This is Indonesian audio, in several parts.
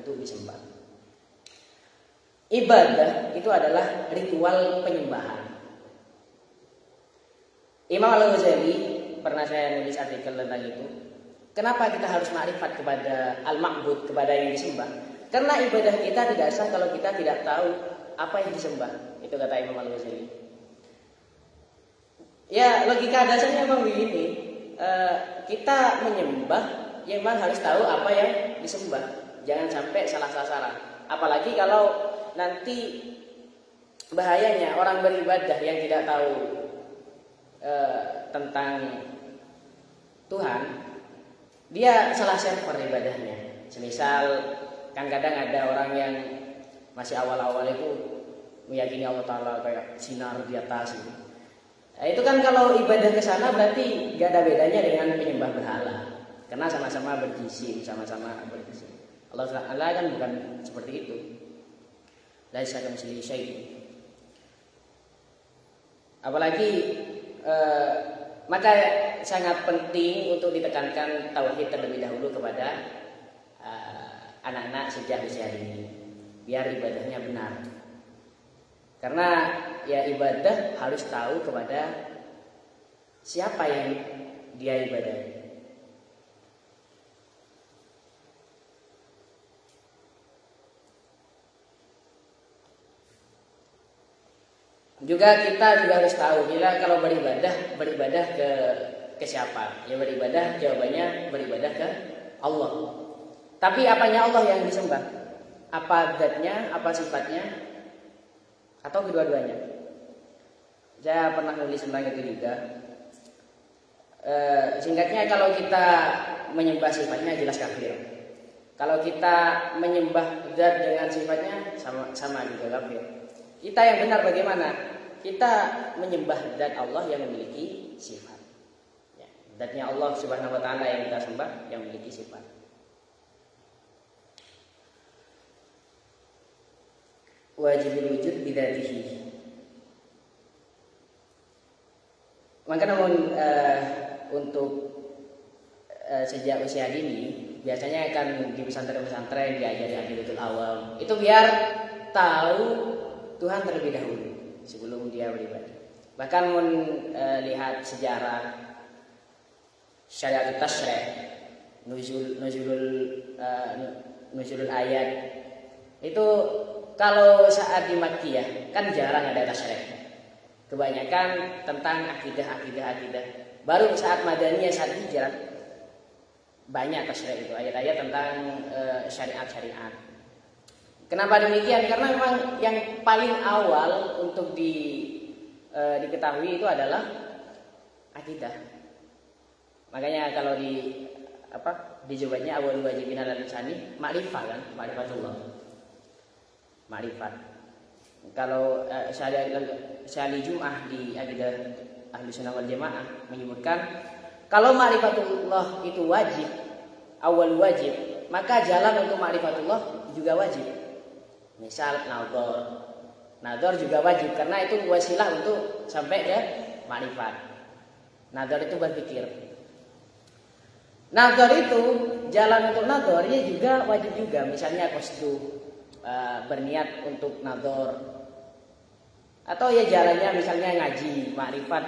untuk disembah. Ibadah itu adalah ritual penyembahan. Imam Al-Ghazali, pernah saya nulis artikel tentang itu. Kenapa kita harus ma'rifat kepada al-ma'bud, kepada yang disembah? Karena ibadah kita tidak sah kalau kita tidak tahu apa yang disembah. Itu kata Imam Al-Ghazali. Ya, logika dasarnya memang begini. Kita menyembah, ya memang harus tahu apa yang disembah. Jangan sampai salah sasaran. Apalagi kalau nanti bahayanya orang beribadah yang tidak tahu tentang Tuhan, dia salah server ibadahnya. Semisal kan kadang ada orang yang masih awal-awal itu meyakini Allah Ta'ala kayak sinar di atas gitu. Nah, itu kan kalau ibadah ke sana berarti gak ada bedanya dengan penyembah berhala. Karena sama-sama berjisim, sama-sama berjisim. Allah Ta'ala kan bukan seperti itu. Laisa kamitslihi syai'un. Apalagi maka sangat penting untuk ditekankan tauhid terlebih dahulu kepada anak-anak sejak usia dini, biar ibadahnya benar. Karena ya ibadah harus tahu kepada siapa yang dia ibadahi. Juga kita juga harus tahu kita kalau beribadah ke siapa? Ya beribadah, jawabannya beribadah ke Allah. Tapi apanya Allah yang disembah? Apa zatnya, apa sifatnya? Atau kedua-duanya? Saya pernah nulis tentang itu juga. Singkatnya kalau kita menyembah sifatnya jelas kafir. Kalau kita menyembah zat dengan sifatnya sama juga kafir. Kita yang benar bagaimana? Kita menyembah zat Allah yang memiliki sifat. Ya, zatnya Allah Subhanahu wa taala yang kita sembah yang memiliki sifat. Wajibul wujud bidzatihi. Maka namun untuk sejak usia dini biasanya akan di pesantren-pesantren diajari aqidatul awam. Itu biar tahu Tuhan terlebih dahulu sebelum dia beribadah. Bahkan melihat sejarah syariat tasyri', nuzulul ayat itu kalau saat di Makkiyah kan jarang ada tasyri'. Kebanyakan tentang akidah. Baru saat Madaniyah, saat hijrah banyak tasyri' itu, ayat-ayat tentang syariat. Kenapa demikian? Karena memang yang paling awal untuk diketahui itu adalah akidah. Makanya kalau di jawabannya awal wajibin alal insani ma'rifah kan, ma'rifatullah. Ma'rifat. Kalau syali Jum'ah di akidah Ahli Sunnah wal Jamaah menyebutkan kalau ma'rifatullah itu wajib, awal wajib, maka jalan untuk ma'rifatullah juga wajib. Misal nador juga wajib karena itu wasilah untuk sampai ke ma'rifat. Nador itu berpikir. Nador itu jalan untuk nadornya juga wajib juga. Misalnya qasdu, berniat untuk nador. Atau ya jalannya misalnya ngaji, ma'rifat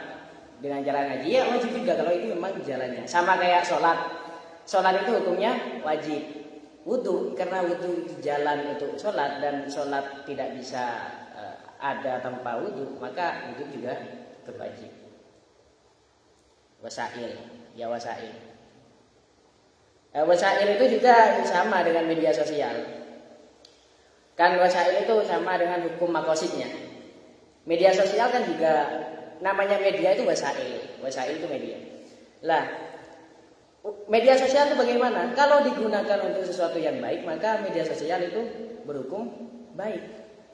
dengan jalan ngaji ya wajib juga kalau itu memang jalannya. Sama kayak sholat. Sholat itu hukumnya wajib. Wudu, karena wudu jalan untuk sholat dan sholat tidak bisa ada tanpa wudu, maka wudu juga berwajib. Wasail, ya wasail. Wasail itu juga sama dengan media sosial. Kan wasail itu sama dengan hukum makosidnya. Media sosial kan juga namanya media itu wasail. Wasail itu media. Lah, media sosial itu bagaimana? Kalau digunakan untuk sesuatu yang baik, maka media sosial itu berhukum baik.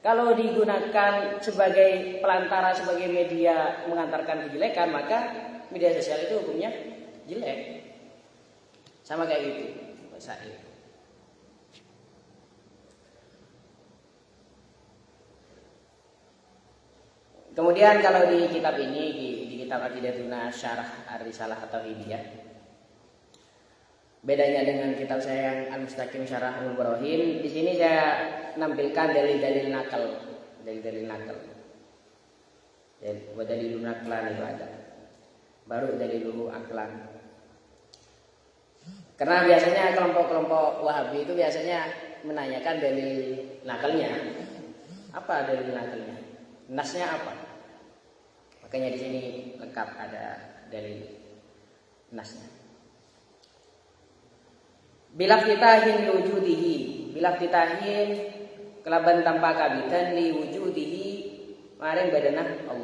Kalau digunakan sebagai pelantara, sebagai media mengantarkan kejelekan, maka media sosial itu hukumnya jelek. Sama kayak gitu. Kemudian kalau di kitab ini, di kitab Aqidatuna Syarah Ar-Risalah atau Hidayah, Bedanya dengan kitab saya yang Al-Mustaqim Syarah Ummul Barahin, di sini saya nampilkan dalil-dalil nakal, dalil-dalil nakal. Dalil naklan itu ada. Baru dalil aklan. Karena biasanya kelompok-kelompok Wahabi itu biasanya menanyakan dalil nakalnya. Apa dalil nakalnya? Nasnya apa? Makanya di sini lengkap ada dalil nasnya. Bila fitahin li wujudihi, bila fitahin kelaban tanpa kabitan li wujudihi, maring badanah Allah.